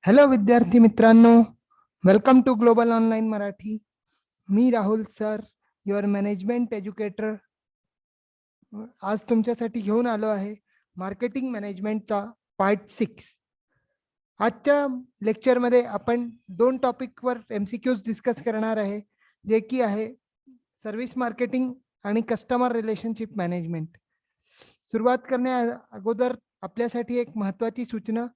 Hello विद्यार्थी मित्रांनो, welcome to global online Marathi. मी Rahul sir, your management educator. आज तुमच्यासाठी घेऊन आलो आहे मार्केटिंग मॅनेजमेंटचा पार्ट 6. आजच्या लेक्चरमध्ये आपण दोन टॉपिकवर MCQs डिस्कस करणार आहे, जे की आहे सर्व्हिस मार्केटिंग आणि कस्टमर रिलेशनशिप मॅनेजमेंट. सुरुवात करण्या अगोदर आपल्यासाठी एक महत्त्वाची सूचना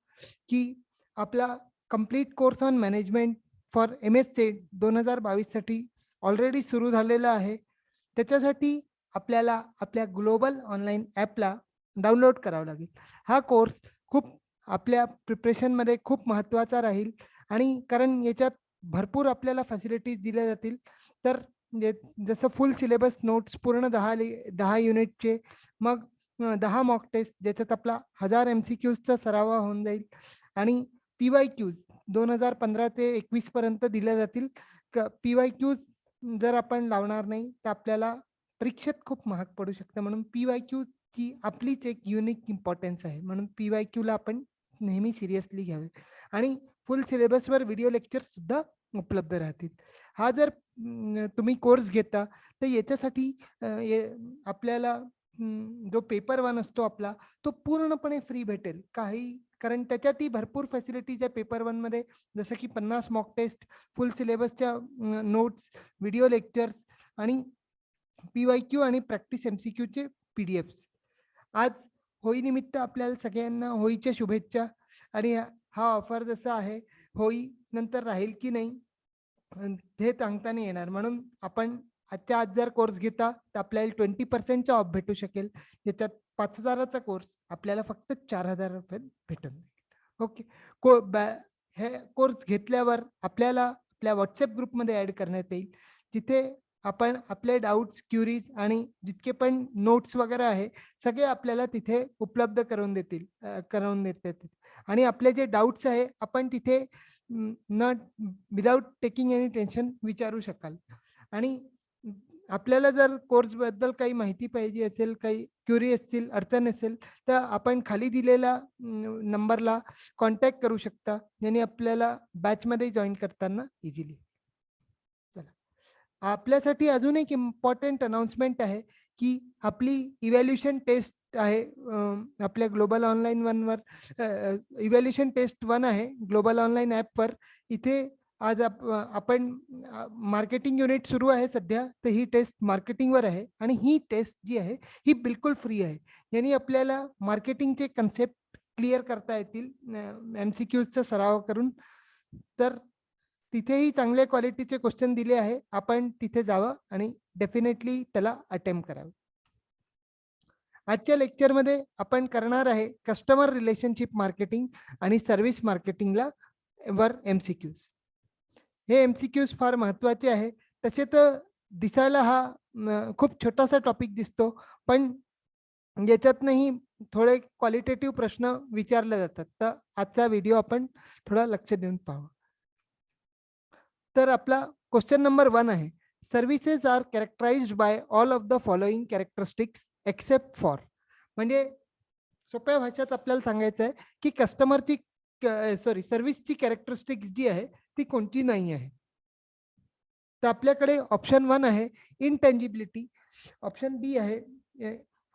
की आपला complete course on management for MSc 2022 साठी ऑलरेडी सुरू झालेला आहे. त्याच्यासाठी आपल्याला आपल्या ग्लोबल ऑनलाईन ॲपला डाउनलोड करावं लागेल. हा कोर्स खूप आपल्या प्रिपरेशनमध्ये खूप महत्त्वाचा राहील आणि कारण याच्यात भरपूर आपल्याला फॅसिलिटीज दिल्या जातील. तर जसं फुल सिलेबस नोट्स पूर्ण 10 युनिटचे, मग 10 मॉक टेस्ट ज्याच्यात आपला 1000 MCQचा सराव होऊन जाईल आणि PYQs 2015 ते 21 पर्यंत दिल्या जातील. PYQs जर आपण लावणार नाही तर आपल्याला परीक्षेत खूप महाग पडू शकतं. म्हणून PYQ ची आपलीच एक युनिक इम्पॉर्टन्स आहे. म्हणून PYQ ला आपण नेहमी सिरियसली घ्यावे आणि फुल सिलेबसवर व्हिडिओ लेक्चर सुद्धा उपलब्ध राहतील. हा जर तुम्ही कोर्स घेता तर याच्यासाठी आपल्याला जो पेपर 1 असतो आपला, तो पूर्णपणे फ्री भेटेल. कारण त्याच्यातही भरपूर फॅसिलिटीज आहे पेपर 1 मध्ये, जसं की 50 मॉक टेस्ट, फुल सिलेबसच्या नोट्स, व्हिडिओ लेक्चर्स आणि PYQ आणि प्रॅक्टिस MCQचे PDFs. आज होळी निमित्त आपल्याला सगळ्यांना होळीच्या शुभेच्छा. आणि हा ऑफर जसा आहे, होळी नंतर राहील की नाही हे सांगता नाही येणार. म्हणून आपण आजच्या आज जर कोर्स घेता तर आपल्याला 20% ऑफ भेटू शकेल. ज्याच्यात 5000चा कोर्स आपल्याला फक्त 4000 रुपयात भेटून. ओके. हे कोर्स घेतल्यावर आपल्याला आपल्या व्हॉट्सअप ग्रुपमध्ये ऍड करण्यात येईल, जिथे आपण आपले डाऊट्स, क्युरीज आणि जितके पण नोट्स वगैरे आहे सगळे आपल्याला तिथे उपलब्ध करून देतात. आणि आपले जे डाऊट्स आहे आपण तिथे न विदाउट टेकिंग एनी टेन्शन विचारू शकाल. आणि आपल्याला जर कोर्स बद्दल काही माहिती पाहिजे असेल, काही क्युरी असतील, अडचण असेल, तर आपण खाली दिलेल्या नंबरला कॉन्टॅक्ट करू शकता, ज्याने आपल्याला बॅचमध्ये जॉईन करताना इझिली. चला, आपल्यासाठी अजून एक इम्पॉर्टंट अनाउन्समेंट आहे की आपली इव्हॅल्युएशन टेस्ट आहे आपल्या ग्लोबल ऑनलाईन 1 वर. इव्हॅल्युएशन टेस्ट 1 आहे ग्लोबल ऑनलाईन ॲपवर. इथे आज आपण मार्केटिंग युनिट सुरू आहे सध्या, तर ही टेस्ट मार्केटिंगवर आहे आणि ही टेस्ट जी आहे ही बिलकुल फ्री आहे. यांनी आपल्याला मार्केटिंगचे कन्सेप्ट क्लिअर करता येतील MCQचा सराव करून. तर तिथेही चांगल्या क्वालिटीचे क्वेश्चन दिले आहे. आपण तिथे जावं आणि डेफिनेटली त्याला अटेम्प्ट करावं. आजच्या लेक्चरमध्ये आपण करणार आहे कस्टमर रिलेशनशिप मार्केटिंग आणि सर्व्हिस मार्केटिंगला वर MCQs. हे MCQs फार महत्वाचे आहे. तसे तर दिसायला हा खूप छोटासा टॉपिक दिसतो, पण याच्यातनंही थोडे क्वालिटेटिव्ह प्रश्न विचारले जातात. तर आजचा व्हिडिओ आपण थोडा लक्ष देऊन पाहावा. तर आपला क्वेश्चन नंबर 1 आहे, services are characterised by all of the following characteristics except for. म्हणजे सोप्या भाषेत आपल्याला सांगायचं आहे की कस्टमरची सर्व्हिसची कॅरेक्टरिस्टिक्स जी आहे ती कोणती नाही आहे. तर आपल्याकडे ऑप्शन 1 आहे इनटेंजिबिलिटी, ऑप्शन बी आहे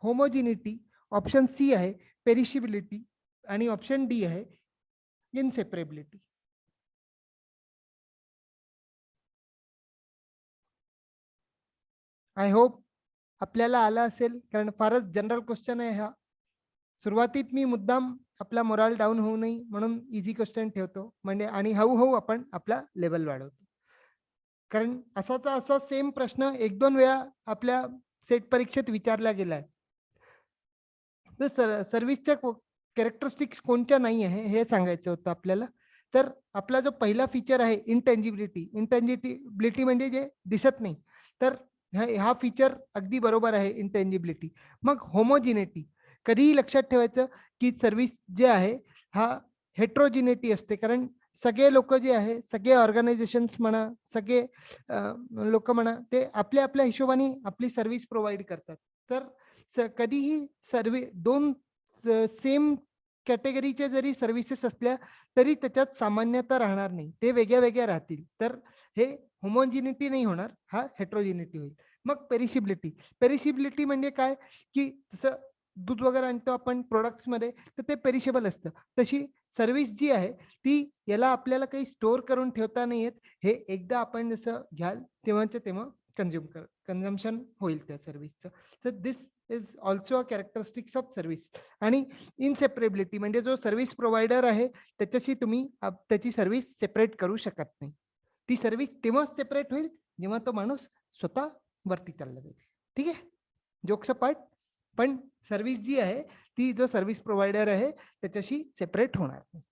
होमोजिनिटी, ऑप्शन सी आहे पेरिशिबिलिटी आणि ऑप्शन डी आहे इनसेपरेबिलिटी. आय होप आपल्याला आला असेल, कारण फारच जनरल क्वेश्चन आहे हा. सुरुवातीत मी मुद्दाम आपला मोराल डाऊन होऊ नये म्हणून इझी क्वेश्चन ठेवतो, म्हणजे आणि हळूहळू आपण आपला लेवल वाढवतो. कारण असा सेम प्रश्न 1-2 वेळा आपल्या सेट परीक्षेत विचारला गेलाय. तर सर्व्हिसच्या कॅरेक्टरिस्टिक्स कोणत्या नाही आहे हे सांगायचं होतं आपल्याला. तर आपला जो पहिला फीचर आहे इंटेंजिबिलिटी म्हणजे जे दिसत नाही, तर हा फीचर अगदी बरोबर आहे इंटेंजिबिलिटी. मग होमोजिनिटी, कधीही लक्षात ठेवायचं की सर्व्हिस जे आहे हा हेट्रोजिनिटी असते, कारण सगळे लोक जे आहे, सगळे ऑर्गनायझेशन्स म्हणा, सगळे लोक म्हणा, ते आपल्या आपल्या हिशोबाने आपली सर्व्हिस प्रोव्हाइड करतात. तर कधीही दोन सेम कॅटेगरीच्या जरी सर्व्हिसेस असल्या तरी त्याच्यात सामान्यता राहणार नाही, ते वेगळ्या वेगळ्या राहतील. तर हे होमोजिनिटी नाही होणार, हा हेट्रोजिनिटी होईल. मग पेरिशिबिलिटी म्हणजे काय, की जसं दूध वगैरे आणतो आपण प्रोडक्ट्स मध्ये, तर ते पेरिशेबल असतं. तशी सर्व्हिस जी आहे ती याला आपल्याला काही स्टोअर करून ठेवता नाही येत. हे एकदा आपण जसं घ्याल तेव्हाच्या तेव्हा कन्झम्पशन होईल त्या सर्व्हिसचं. तर this is also a characteristics of service. आणि इनसेपरेबिलिटी म्हणजे जो सर्व्हिस प्रोव्हायडर आहे त्याच्याशी तुम्ही त्याची सर्व्हिस सेपरेट करू शकत नाही. ती सर्व्हिस तेव्हाच सेपरेट होईल जेव्हा तो माणूस स्वतः वरती चालला जाईल. ठीक आहे, जोक्स पार्ट. पण सर्व्हिस जी आहे ती जो सर्व्हिस प्रोव्हायडर आहे त्याच्याशी सेपरेट होणार नाही.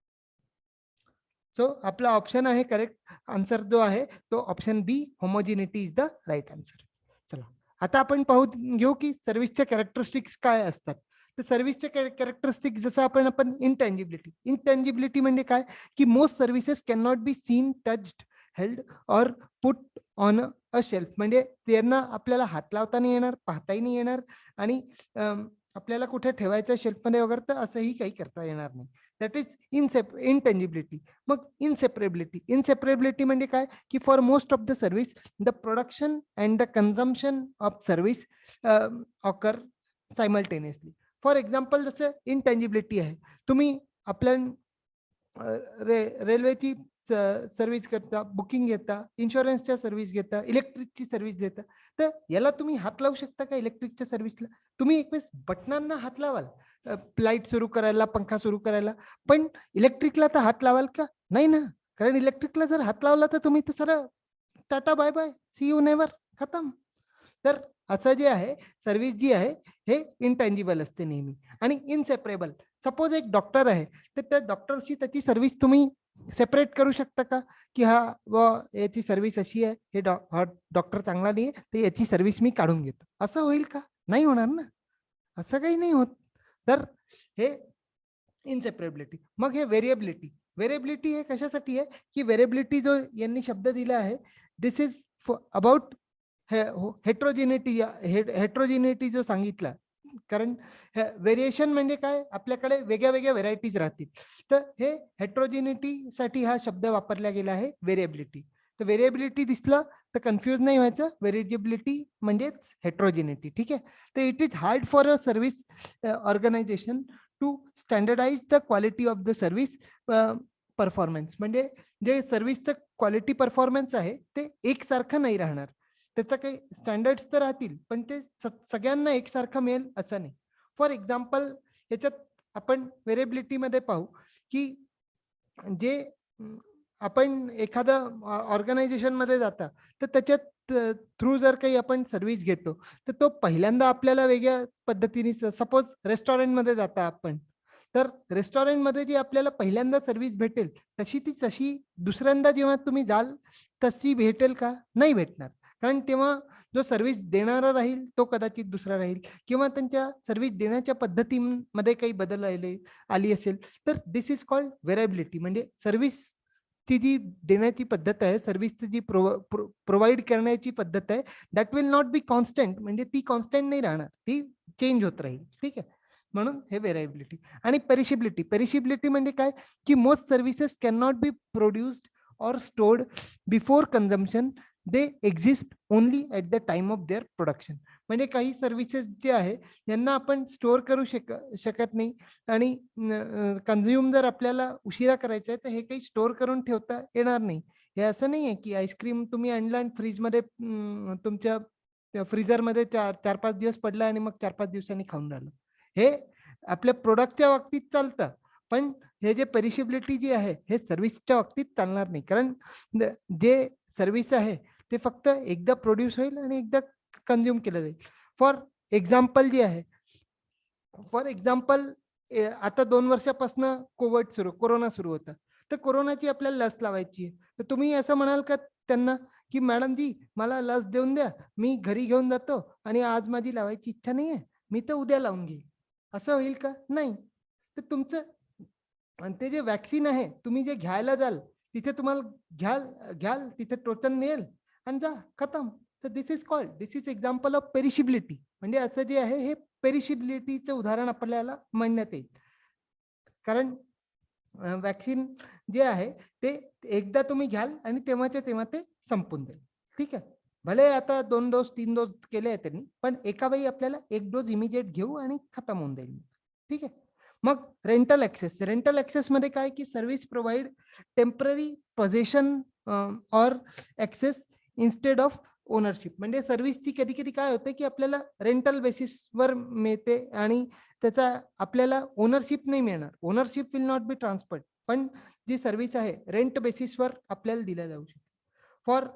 सो आपला ऑप्शन आहे करेक्ट आन्सर जो आहे तो option B, homogeneity is the right answer. चला आता आपण पाहू घेऊ की सर्व्हिसच्या कॅरेक्टरिस्टिक्स काय असतात. तर सर्व्हिसच्या कॅरेक्टरिस्टिक्स जसं आपण इनटँजिबिलिटी म्हणजे काय, की most services can not be seen, touched, held और पुट ऑन अ शेल्फ. म्हणजे त्यांना आपल्याला हात लावता नाही येणार, पाहताही नाही येणार, आणि आपल्याला कुठे ठेवायचं शेल्फमध्ये वगैरे तर असंही काही करता येणार नाही. That is इनटेंजिबिलिटी. मग इनसेपरेबिलिटी म्हणजे काय, की for most of the service the production and the consumption of service occur simultaneously. For example जसं इनटेंजिबिलिटी आहे, तुम्ही आपल्या रेल्वेची सर्व्हिस करता, बुकिंग घेता, इन्शुरन्सच्या सर्व्हिस घेता, इलेक्ट्रिकची सर्व्हिस घेता, तर याला तुम्ही हात लावू शकता का? इलेक्ट्रिकच्या सर्व्हिसला तुम्ही एक वेळेस बटनांना हात लावाल, लाईट सुरू करायला, पंखा सुरू करायला, पण इलेक्ट्रिकला तर हात लावाल का? नाही ना. कारण इलेक्ट्रिकला जर हात लावला तर तुम्ही तर सरळ tata bye bye, see you never, खतम. तर असं जे आहे सर्व्हिस जी आहे हे इनटँजिबल असते नेहमी. आणि इनसेपरेबल, सपोज एक डॉक्टर आहे तर त्या डॉक्टरची त्याची सर्व्हिस तुम्ही सेपरेट करू शकता का, की हा व याची सर्व्हिस अशी आहे, हे डॉक्टर चांगला नाही आहे तर याची सर्व्हिस मी काढून घेतो, असं होईल का? नाही होणार ना, असं काही नाही होत. तर हे इनसेपरेबिलिटी. मग हे व्हेरिएबिलिटी हे कशासाठी आहे, की व्हेरिएबिलिटी जो यांनी शब्द दिला आहे, दिस इज अबाउट हेट्रोजिनिटी जो सांगितला. कारण व्हेरिएशन म्हणजे काय, आपल्याकडे वेगळ्या वेगळ्या व्हेरायटीज राहतील, तर हे हेट्रोजिनिटीसाठी हा शब्द वापरला गेला आहे व्हेरिएबिलिटी. तर व्हेरिएबिलिटी दिसलं तर कन्फ्युज नाही व्हायचं, व्हेरिएबिलिटी म्हणजेच हेट्रोजिनिटी. ठीक आहे. तर it is hard for a service organisation to standardise the quality of the service performance. म्हणजे जे सर्व्हिसचं क्वालिटी परफॉर्मन्स आहे ते एकसारखं नाही राहणार. त्याचं काही स्टँडर्ड्स तर राहतील, पण ते सगळ्यांना एकसारखं मिळेल असं नाही. फॉर एक्झाम्पल याच्यात आपण व्हेरिएबिलिटी मध्ये पाहू की जे आपण एखादा ऑर्गनायझेशन मध्ये जाता तर त्याच्यात थ्रू जर काही आपण सर्व्हिस घेतो तर तो पहिल्यांदा आपल्याला वेगळ्या पद्धतीने, सपोज रेस्टॉरंट मध्ये जाता आपण, तर रेस्टॉरंट मध्ये जी आपल्याला पहिल्यांदा सर्व्हिस भेटेल तशी दुसऱ्यांदा जेव्हा तुम्ही जाल तशी भेटेल का? नाही भेटणार. कारण तेव्हा जो सर्व्हिस देणारा राहील तो कदाचित दुसरा राहील, किंवा त्यांच्या सर्व्हिस देण्याच्या पद्धतीमध्ये काही बदल आली असेल. तर दिस इज कॉल्ड व्हेरिएबिलिटी. म्हणजे सर्व्हिस ची जी देण्याची पद्धत आहे, सर्व्हिसची जी प्रोव्हाइड करण्याची पद्धत आहे, that will not be constant. म्हणजे ती कॉन्स्टंट नाही राहणार, ती चेंज होत राहील. ठीक आहे. म्हणून हे व्हेरिएबिलिटी. आणि पेरिशिबिलिटी म्हणजे काय, की most services can not be produced और stored before consumption, they exist only at the time of their production. म्हणजे काही सर्व्हिसेस जे आहे यांना आपण स्टोअर करू शकत नाही, आणि कन्झ्युम जर आपल्याला उशिरा करायचं आहे तर हे काही स्टोअर करून ठेवता येणार नाही. हे असं नाही आहे की आईस्क्रीम तुम्ही आणलं आणि फ्रीजमध्ये, तुमच्या फ्रीजरमध्ये 4-5 दिवस पडला आणि मग 4-5 दिवसांनी खाऊन राहिलं. हे आपल्या प्रोडक्टच्या बाबतीत चालतं, पण हे जे पेरिशिबिलिटी जी आहे हे सर्व्हिसच्या बाबतीत चालणार नाही. कारण जे सर्व्हिस आहे ते फक्त एकदा प्रोड्यूस होईल आणि एकदा कन्झ्युम केलं जाईल. फॉर एक्झाम्पल जे आहे, फॉर एक्झाम्पल आता 2 वर्षापासून कोरोना सुरू होता, तर कोरोनाची आपल्याला लस लावायची आहे. तर तुम्ही असं म्हणाल का त्यांना, की मॅडम जी मला लस देऊन द्या, मी घरी घेऊन जातो आणि आज माझी लावायची इच्छा नाही आहे, मी तर उद्या लावून घेईल, असं होईल का? नाही. तर तुमचं आणि ते जे वॅक्सिन आहे तुम्ही जे घ्यायला जाल तिथे तुम्हाला घ्याल तिथे टोचन मिळेल आणि जा, खतम. तर दिस इज एक्झाम्पल ऑफ पेरिशिबिलिटी. म्हणजे असं जे आहे हे पेरिशिबिलिटीचं उदाहरण आपल्याला म्हणण्यात येईल. कारण वॅक्सिन जे आहे ते एकदा तुम्ही घ्याल आणि तेव्हाच्या तेव्हा ते संपून जाईल. ठीक आहे, भले आता 2 डोस 3 डोस केले आहे त्यांनी, पण एका वेळी आपल्याला 1 डोस इमिजिएट घेऊ आणि खतम होऊन जाईल. ठीक आहे. मग रेंटल ऍक्सेस मध्ये काय की service provide temporary possession or access instead of ownership. म्हणजे सर्व्हिसची कधी कधी काय होते की आपल्याला रेंटल बेसिसवर मिळते आणि त्याचा आपल्याला ओनरशिप नाही मिळणार. Ownership will not be transferred, पण जी सर्व्हिस आहे रेंट बेसिसवर आपल्याला दिल्या जाऊ शकते. फॉर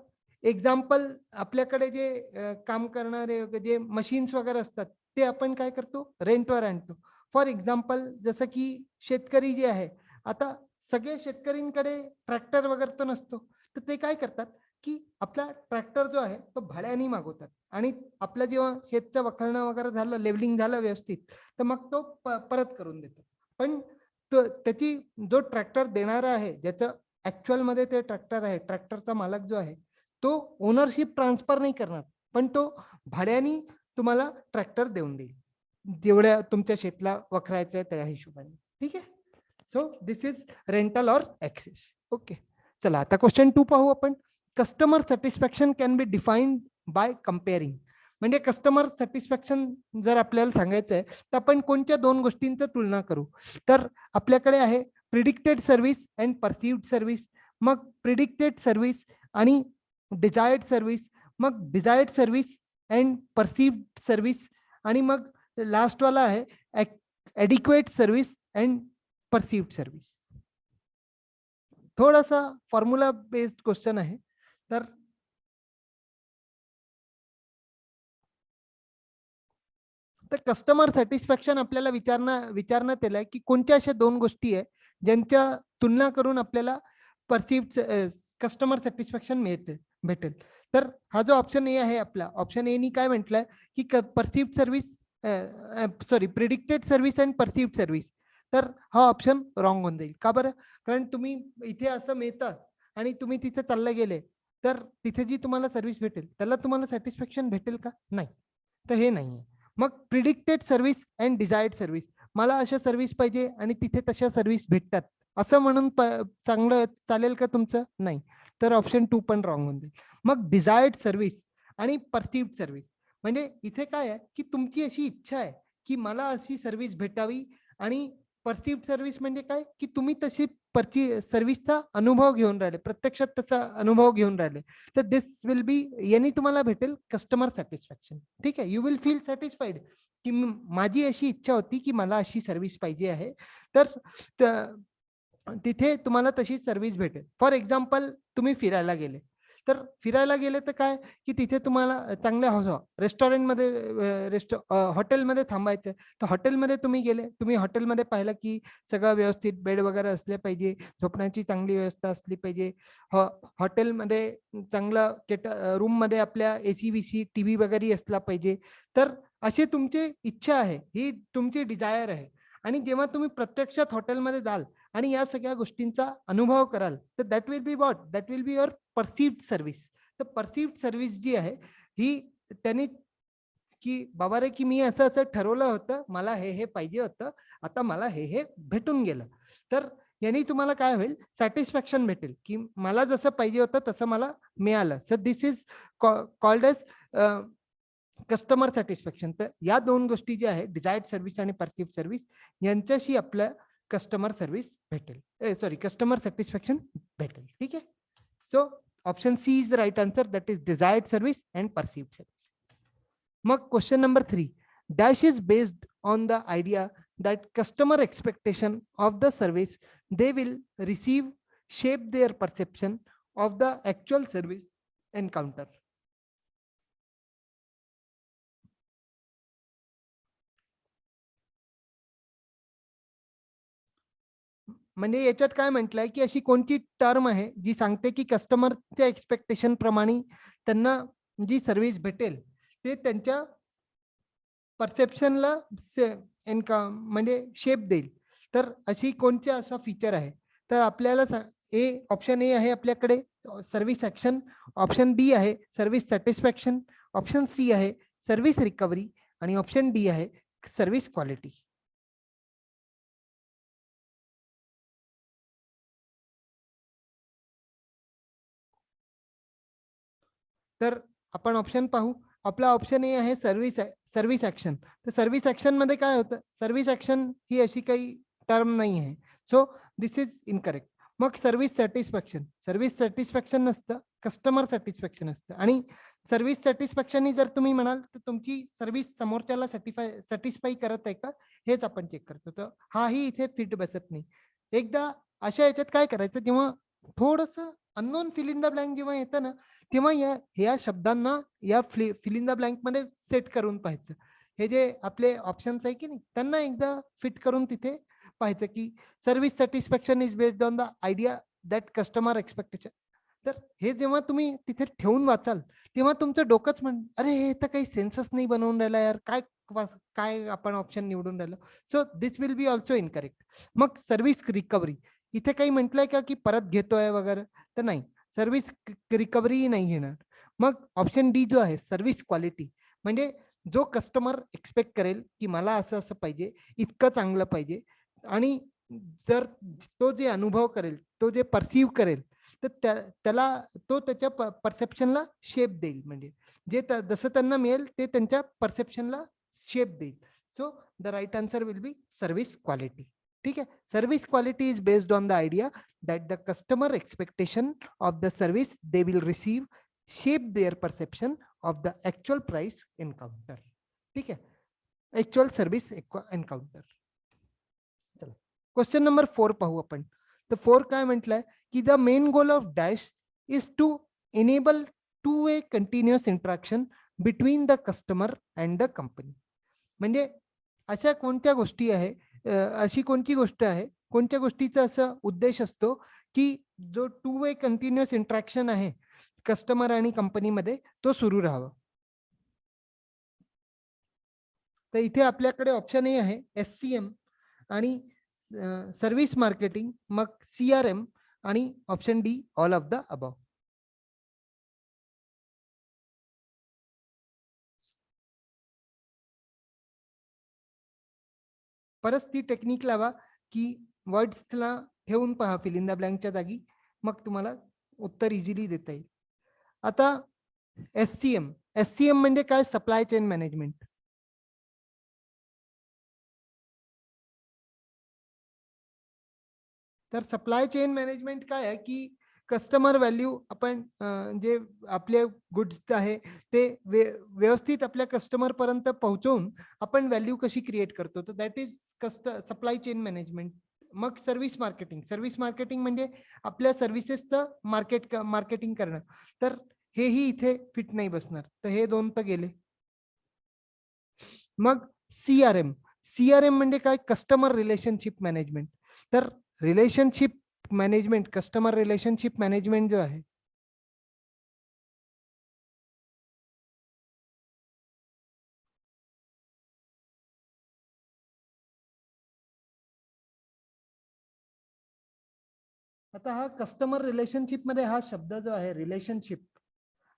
एक्झाम्पल, आपल्याकडे जे काम करणारे जे मशीन्स वगैरे असतात ते आपण काय करतो, रेंटवर आणतो. फॉर एक्झाम्पल, जसं की शेतकरी जे आहे, आता सगळे शेतकऱ्यांकडे ट्रॅक्टर वगैरे तर नसतो, तर ते काय करतात की आपला ट्रॅक्टर जो आहे तो भाड्याने मागवतात आणि आपलं जेव्हा शेतचं वखरणं वगैरे झालं, लेवलिंग झालं व्यवस्थित, तर मग तो परत करून देतो. पण त्याची जो ट्रॅक्टर देणारा आहे, ज्याचं ऍक्च्युअल मध्ये ते ट्रॅक्टर आहे, ट्रॅक्टरचा मालक जो आहे तो ओनरशिप ट्रान्सफर नाही करणार, पण तो भाड्याने तुम्हाला ट्रॅक्टर देऊन देईल, जेवढ्या तुमच्या शेतला वखरायचं आहे त्या हिशोबाने. ठीक आहे. So this is rental or access. Okay, चला आता क्वेश्चन 2 पाहू आपण. Customer satisfaction can be defined by comparing. म्हणजे कस्टमर सॅटिस्फॅक्शन जर आपल्याला सांगायचं आहे तर आपण कोणत्या 2 गोष्टींची तुलना करू, तर आपल्याकडे आहे predicted service and perceived service. मग प्रिडिक्टेड सर्व्हिस आणि डिझायर्ड सर्व्हिस, मग desired service and perceived service, आणि मग लास्ट वाला आहे adequate service and perceived service. थोडासा फॉर्म्युला बेस्ड क्वेश्चन आहे. तर कस्टमर सॅटिस्फॅक्शन आपल्याला विचारण्यात आलंय की कोणत्या अशा 2 गोष्टी आहे ज्यांच्या तुलना करून आपल्याला परसिव्ड कस्टमर सॅटिस्फॅक्शन भेटेल. तर हा जो ऑप्शन ए आहे आपला, ऑप्शन ए नी काय म्हटलंय की perceived service, predicted service and perceived service. तर हा ऑप्शन रॉंग होऊन जाईल. का बरं? कारण तुम्ही इथे असं मिळतं आणि तुम्ही तिथे चालले गेले, तर तिथे जी तुम्हाला सर्व्हिस भेटेल त्याला तुम्हाला सॅटिस्फॅक्शन भेटेल का? नाही. तर हे नाहीये. मग predicted service and desired service, मला अशा सर्व्हिस पाहिजे आणि तिथे तशा सर्व्हिस भेटतात असं म्हणून चांगलं चालेल का तुमचं? नाही. तर ऑप्शन 2 पण रॉंग होऊन जाईल. मग डिझायर्ड सर्व्हिस आणि परसिव्ड सर्व्हिस, म्हणजे इथे काय आहे की तुमची अशी इच्छा आहे की मला अशी सर्व्हिस भेटावी, आणि परसिव्ड सर्व्हिस म्हणजे काय की तुम्ही तशी सर्व्हिसचा अनुभव घेऊन राहिले, प्रत्यक्षात तसा अनुभव घेऊन राहिले. तर दिस विल बी, यांनी तुम्हाला भेटेल कस्टमर सॅटिस्फॅक्शन. ठीक आहे, यू विल फील सॅटिस्फाईड की माझी अशी इच्छा होती की मला अशी सर्व्हिस पाहिजे आहे, तर तिथे तुम्हाला तशी सर्व्हिस भेटेल. फॉर एक्झाम्पल, तुम्ही फिरायला गेले, तर फिरायला गेले तर काय की तिथे तुम्हाला चांगल्या रेस्टॉरंटमध्ये हॉटेलमध्ये थांबायचं, तर हॉटेलमध्ये तुम्ही गेले, तुम्ही हॉटेलमध्ये पाहिलं की सगळं व्यवस्थित बेड वगैरे असले पाहिजे, झोपण्याची चांगली व्यवस्था असली पाहिजे, हॉटेलमध्ये चांगलं रूममध्ये आपल्या एसी बीसी टीव्ही वगैरे असला पाहिजे. तर अशी तुमची इच्छा आहे, ही तुमची डिझायर आहे. आणि जेव्हा तुम्ही प्रत्यक्षात हॉटेलमध्ये जाल आणि या सगळ्या गोष्टींचा अनुभव कराल, तर that will be your perceived service. तर परसिव्ड सर्व्हिस जी आहे ही त्यांनी की बाबा रे की मी असं असं ठरवलं होतं, मला हे पाहिजे होतं, आता मला हे भेटून गेलं. तर यांनी तुम्हाला काय होईल, सॅटिस्फॅक्शन भेटेल की मला जसं पाहिजे होतं तसं मला मिळालं. So this is called as customer satisfaction. तर या 2 गोष्टी ज्या आहेत, डिझायर्ड सर्व्हिस आणि परसिव्ड सर्व्हिस, यांच्याशी आपल्या कस्टमर सर्व्हिस भेटेल, कस्टमर सॅटिस्फॅक्शन भेटेल. ठीक आहे. So option C is the right answer, that is desired service and perceived service. मग question number 3, dash is based on the idea that customer expectation of the service they will receive shape their perception of the actual service encounter. म्हणजे याच्यात काय म्हटलंय की अशी कोणती term आहे जी सांगते की कस्टमरच्या एक्सपेक्टेशन प्रमाणे त्यांना जी सर्व्हिस भेटेल ते त्यांच्या परसेप्शनला म्हणजे शेप देईल. तर अशी कोणत्या असा फीचर आहे, तर आपल्याला ऑप्शन ए आहे आपल्याकडे सर्व्हिस ऍक्शन, ऑप्शन बी आहे सर्व्हिस सॅटिस्फॅक्शन, ऑप्शन सी आहे सर्व्हिस रिकव्हरी, आणि ऑप्शन डी आहे सर्व्हिस क्वालिटी. तर आपण ऑप्शन पाहू. आपला ऑप्शन ए आहे सर्व्हिस ऍक्शन. तर सर्व्हिस ऍक्शन मध्ये काय होतं, सर्व्हिस ऍक्शन ही अशी काही टर्म नाही आहे. So this is incorrect. मग सर्व्हिस सॅटिस्फॅक्शन नसतं, कस्टमर सॅटिस्फॅक्शन असतं. आणि सर्व्हिस सॅटिस्फॅक्शन जर तुम्ही म्हणाल तर तुमची सर्व्हिस समोरच्याला सॅटिस्फाई करत आहे का, हेच आपण चेक करतो. तर हाही इथे फिट बसत नाही. एकदा अशा याच्यात काय करायचं, जेव्हा थोडस unknown fill in the blank जेव्हा येतं ना, तेव्हा या शब्दांना या फिल इन द ब्लँक मध्ये सेट करून पाहायचं. हे जे आपले ऑप्शन्स आहे की नाही, त्यांना एकदा फिट करून तिथे पाहायचं की service satisfaction is based on the idea that customer expectation. तर हे जेव्हा तुम्ही तिथे ठेवून वाचाल, तेव्हा तुमचं डोकंच अरे हे तर काही सेन्सच नाही बनवून राहिला यार, काय काय आपण ऑप्शन निवडून राहिलो. So this will B also incorrect. मग सर्व्हिस रिकव्हरी, इथे काही म्हटलंय का की परत घेतोय वगैरे, तर नाही, सर्व्हिस रिकव्हरी नाही घेणार. मग ऑप्शन डी जो आहे सर्व्हिस क्वालिटी, म्हणजे जो कस्टमर एक्सपेक्ट करेल की मला असं असं पाहिजे, इतकं चांगलं पाहिजे, आणि जर तो जे अनुभव करेल, तो जे परसिव्ह करेल, तर त्याला तो त्याच्या परसेप्शनला शेप देईल. म्हणजे जे जसं त्यांना मिळेल ते त्यांच्या परसेप्शनला शेप देईल. So the right answer will be service quality. ठीक आहे. Service quality is based on the idea that the customer expectation of the service they will receive shape their perception of the actual price encounter. ठीक आहे. Actual service encounter. चला question number 4 पाहू आपण. तर 4 काय म्हटलंय की the main goal of dash is to enable two way continuous interaction between the customer and the company. म्हणजे अशा कोणत्या गोष्टी आहे, अशी कोणती गोष्ट आहे, कोणत्या गोष्टीचा असा उद्देश असतो की जो टू वे कंटिन्युअस इंटरॅक्शन आहे कस्टमर आणि कंपनीमध्ये, तो सुरू राहावा. तर इथे आपल्याकडे ऑप्शन ए आहे SCM आणि सर्व्हिस मार्केटिंग, मग CRM आणि option D all of the above. परत ती टेक्निक लावा की वर्ड्सला ठेवून पहा फिल इन द ब्लँकच्या जागी, मग तुम्हाला उत्तर इझिली देता येईल. आता SCM म्हणजे काय, सप्लाय चेन मॅनेजमेंट. तर सप्लाय चेन मॅनेजमेंट काय आहे की कस्टमर व्हॅल्यू आपण जे आपले गुड्स आहे ते व्यवस्थित आपल्या कस्टमर पर्यंत पोहोचवून आपण व्हॅल्यू कशी क्रिएट करतो, तर that is supply chain management. मग सर्व्हिस मार्केटिंग म्हणजे आपल्या सर्व्हिसेसचं मार्केटिंग करणं. तर हेही इथे फिट नाही बसणार, तर हे दोन तर गेले. मग सीआरएम म्हणजे काय, कस्टमर रिलेशनशिप मॅनेजमेंट. तर relationship management, customer relationship management जो आहे, आता हा कस्टमर रिलेशनशिप मध्ये हा शब्द जो आहे रिलेशनशिप,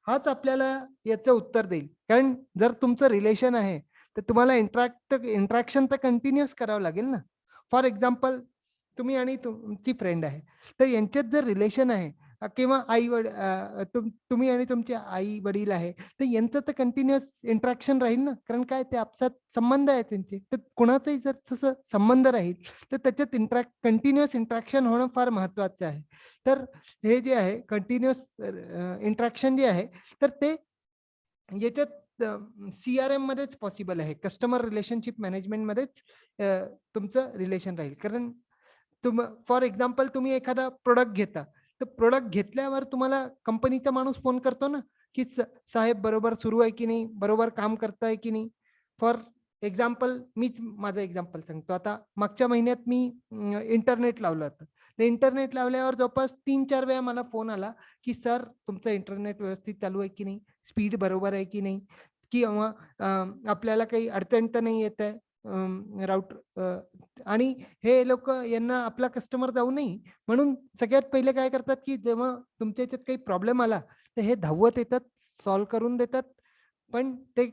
हाच आपल्याला याचं उत्तर देईल. कारण जर तुमचं रिलेशन आहे तर तुम्हाला इंट्रॅक्शन तर कंटिन्युअस करावं लागेल ना. फॉर एक्झाम्पल तुम्ही आणि तुमची फ्रेंड आहे, तर यांच्यात जर रिलेशन आहे, किंवा तुम्ही आणि तुमचे आई वडील आहे, तर यांचं तर कंटिन्युअस इंट्रॅक्शन राहील ना. कारण काय, ते आपसात संबंध आहे त्यांचे. तर कुणाचाही जर तसं संबंध राहील तर त्याच्यात कंटिन्युअस इंट्रॅक्शन होणं फार महत्वाचं आहे. तर हे जे आहे कंटिन्युअस इंट्रॅक्शन जे आहे, तर ते याच्यात CRM मध्येच पॉसिबल आहे, कस्टमर रिलेशनशिप मॅनेजमेंट मध्येच तुमचं रिलेशन राहील. कारण फॉर एक्झाम्पल तुम्ही एखादा प्रोडक्ट घेता, तर प्रोडक्ट घेतल्यावर तुम्हाला कंपनीचा माणूस फोन करतो ना की साहेब बरोबर सुरू आहे की नाही, बरोबर काम करताय की नाही. फॉर एक्झाम्पल मीच माझं एक्झाम्पल सांगतो. आता मागच्या महिन्यात मी इंटरनेट लावलं होतं. ते इंटरनेट लावल्यावर जवळपास 3-4 वेळा मला फोन आला की सर तुमचं इंटरनेट व्यवस्थित चालू आहे की नाही, स्पीड बरोबर आहे की नाही, किंवा आपल्याला काही अडचण तर नाही येत आहे राऊटर. आणि हे लोक यांना आपला कस्टमर जाऊ नये म्हणून सगळ्यात पहिले काय करतात की जेव्हा तुमच्या याच्यात काही प्रॉब्लेम आला तर हे धावत येतात, सॉल्व्ह करून देतात. पण ते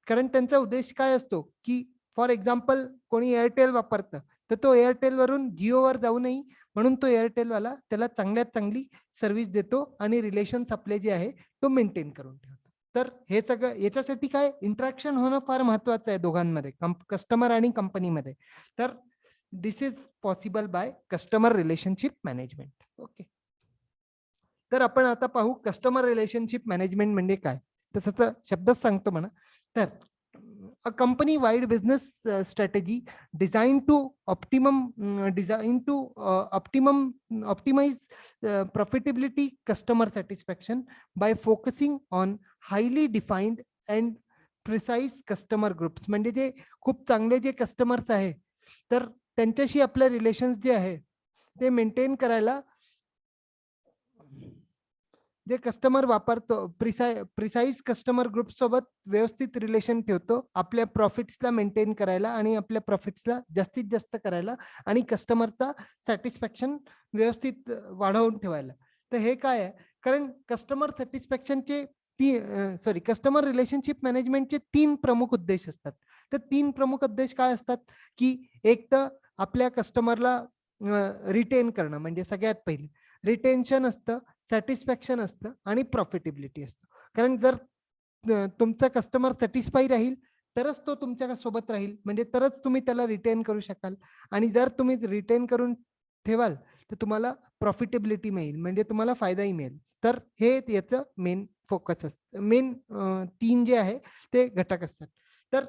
कारण त्यांचा उद्देश काय असतो की फॉर एक्झाम्पल कोणी एअरटेल वापरतं, तर तो एअरटेल वरून जिओवर जाऊ नये म्हणून तो एअरटेलवाला त्याला चांगल्यात चांगली सर्व्हिस देतो आणि रिलेशन्स आपले जे आहे तो मेंटेन करून ठेवतो. तर हे सगळं याच्यासाठी काय इंटरॅक्शन होणं फार महत्वाचं आहे दोघांमध्ये, कस्टमर आणि कंपनीमध्ये. तर this is possible by customer relationship management. Okay, तर आपण आता पाहू कस्टमर रिलेशनशिप मॅनेजमेंट म्हणजे काय. तसं तर शब्दच सांगतो म्हणा. तर a company wide business strategy designed to optimize profitability, customer satisfaction by focusing on highly defined and precise customer groups. म्हणजे जे खूप चांगले जे कस्टमर्स आहे तर त्यांच्याशी आपले रिलेशन्स जे आहे ते मेंटेन करायला जे कस्टमर वापरतो प्रिसाइज कस्टमर ग्रुप सोबत व्यवस्थित रिलेशन ठेवतो आपल्या प्रॉफिट्सला मेंटेन करायला आणि आपल्या प्रॉफिट्सला जास्तीत जास्त करायला आणि कस्टमरचा सॅटिस्फॅक्शन व्यवस्थित वाढवून ठेवायला. तर हे काय आहे, कारण कस्टमर सॅटिस्फॅक्शनचे कस्टमर रिलेशनशिप मॅनेजमेंटचे 3 प्रमुख उद्देश असतात. तर 3 प्रमुख उद्देश काय असतात की एक तर आपल्या कस्टमरला रिटेन करणं, म्हणजे सगळ्यात पहिले रिटेन्शन असतं, सॅटिस्फॅक्शन असतं आणि प्रॉफिटेबिलिटी असतं. कारण जर तुमचा कस्टमर सॅटिस्फाई राहील तरच तो तुमच्या सोबत राहील, म्हणजे तरच तुम्ही त्याला रिटेन करू शकाल. आणि जर तुम्ही रिटेन करून ठेवाल तर तुम्हाला प्रॉफिटेबिलिटी मिळेल, म्हणजे तुम्हाला फायदाही मिळेल. तर हे याचं मेन फोकस असतं, मेन 3 जे आहे ते घटक असतात. तर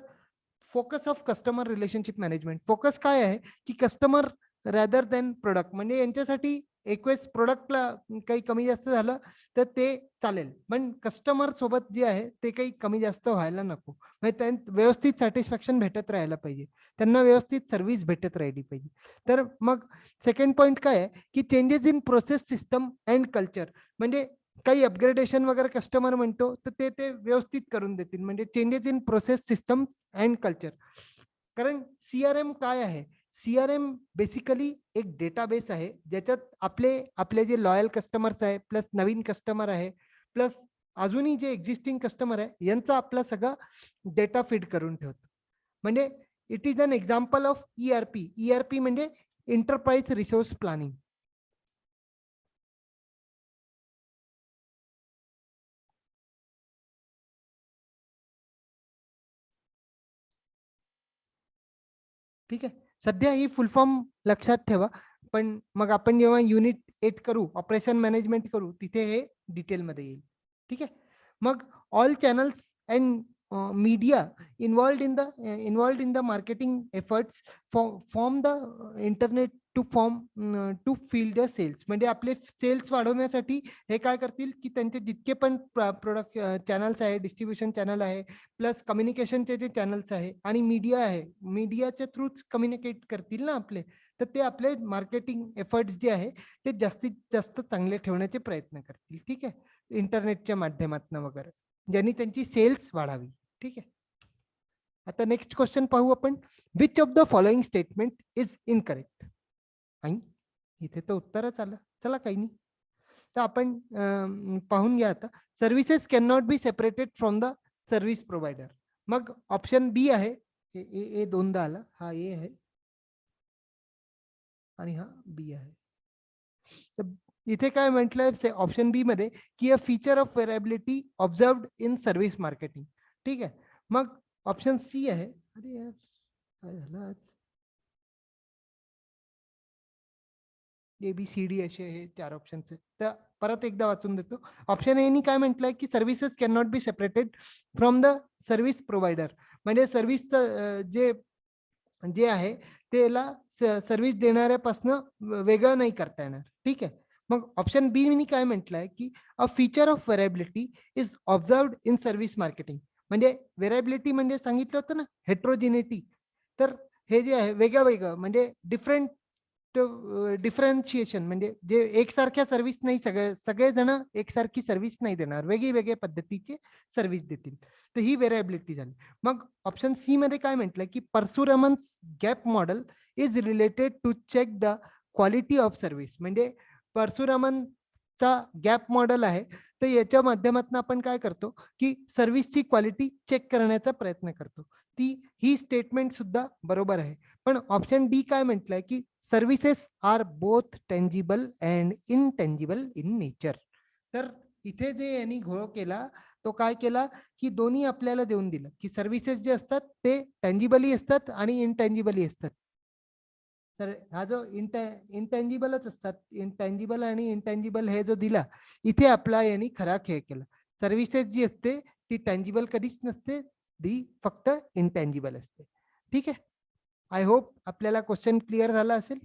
focus of customer relationship management, focus काय आहे की कस्टमर रॅदर दॅन प्रोडक्ट. म्हणजे यांच्यासाठी एक वेळेस प्रोडक्टला काही कमी जास्त झालं तर ते चालेल, पण कस्टमर सोबत जे आहे ते काही कमी जास्त व्हायला नको. म्हणजे त्यांना व्यवस्थित सॅटिस्फॅक्शन भेटत राहायला पाहिजे, त्यांना व्यवस्थित सर्व्हिस भेटत राहिली पाहिजे. तर मग सेकंड पॉइंट काय आहे की changes in process system and culture. म्हणजे काही अपग्रेडेशन वगैरे कस्टमर म्हणतो तर ते व्यवस्थित करून देतील, म्हणजे changes in process system and culture. कारण सीआरएम काय आहे, सीआरएम बेसिकली एक डेटाबेस आहे ज्याच्यात आपले जे लॉयल कस्टमर्स आहे प्लस नवीन कस्टमर आहे प्लस अजूनही जे एक्झिस्टिंग कस्टमर आहे यांचा आपला सगळा डेटा फीड करून ठेवतो. म्हणजे it is an example of ERP. ERP म्हणजे एंटरप्राइज रिसोर्स प्लॅनिंग. ठीक आहे, सध्या ही फुल फॉर्म लक्षात ठेवा, पण मग आपण जेव्हा युनिट 8 करू, ऑपरेशन मॅनेजमेंट करू, तिथे हे डिटेलमध्ये येईल. ठीक आहे. मग all channels and media involved in the marketing efforts from the internet to field the sales. म्हणजे आपले सेल्स वाढवण्यासाठी हे काय करतील की त्यांचे जितके पण प्रोडक्ट चॅनल्स आहे, डिस्ट्रीब्युशन चॅनल आहे, प्लस कम्युनिकेशनचे जे चॅनल्स आहे आणि मीडिया आहे, मीडियाच्या थ्रूच कम्युनिकेट करतील ना आपले, तर ते आपले मार्केटिंग एफर्ट्स जे आहे ते जास्तीत जास्त चांगले ठेवण्याचे प्रयत्न करतील. ठीक आहे, इंटरनेटच्या माध्यमातून वगैरे, ज्यांनी त्यांची सेल्स वाढावी. ठीक आहे. आता नेक्स्ट क्वेश्चन पाहू आपण. Which of the following statement is incorrect. आणि इथे तर उत्तरच आलं, चला काही नाही. तर आपण पाहून घ्या आता. Services can not be separated from the service provider. मग ऑप्शन बी आहे, ए दोनदा आला, हा ए आहे आणि हा बी आहे. तर इथे काय म्हटलंय ऑप्शन बी मध्ये की a feature of variability observed in service marketing. ठीक आहे. मग ऑप्शन सी आहे. अरे यार काय झालं आज, ABCD असे हे 4 ऑप्शन आहेत. तर परत एकदा वाचून देतो. ऑप्शन ए नी काय म्हटलंय की services can not be separated from the service provider. म्हणजे सर्व्हिसचं जे जे आहे त्याला सर्व्हिस देणाऱ्यापासून वेगळं नाही करता येणार. ठीक आहे. मग ऑप्शन बी नी काय म्हटलंय की a feature of variability is observed in service marketing. म्हणजे व्हेरिएबिलिटी म्हणजे सांगितलं होतं ना हेट्रोजिनिटी. तर हे जे आहे वेगळं वेगळं म्हणजे डिफरन्शिएशन, म्हणजे जे एकसारख्या सर्व्हिस नाही, सगळेजण एकसारखी सर्व्हिस नाही देणार, वेगळी वेगळ्या पद्धतीचे सर्व्हिस देतील. तर ही व्हेरिएबिलिटी झाली. मग ऑप्शन सी मध्ये काय म्हटलं की Parasuraman's gap model is related to check the quality of service. म्हणजे परशुरामनचा गॅप मॉडेल आहे, तर याच्या माध्यमातून आपण काय करतो की सर्व्हिसची क्वालिटी चेक करण्याचा प्रयत्न करतो. ही स्टेटमेंट सुद्धा बरोबर आहे. पण ऑप्शन डी काय म्हटलंय की services are both tangible and intangible in nature. तर इथे जे यांनी घोळ केला तो काय केला की दोन्ही आपल्याला देऊन दिलं की सर्व्हिसेस जे असतात ते टेंजिबली असतात आणि इनटेंजिबली असतात. तर हा जो इंटेंजिबलच असतात, इंटेंजिबल आणि इंटेंजिबल हे जो दिला इथे आपला यांनी खरा खेळ केला. सर्व्हिसेस जी असते ती टेंजिबल कधीच नसते, ती फक्त इंटेंजिबल असते. ठीक आहे, आय होप आपल्याला क्वेश्चन क्लिअर झाला असेल.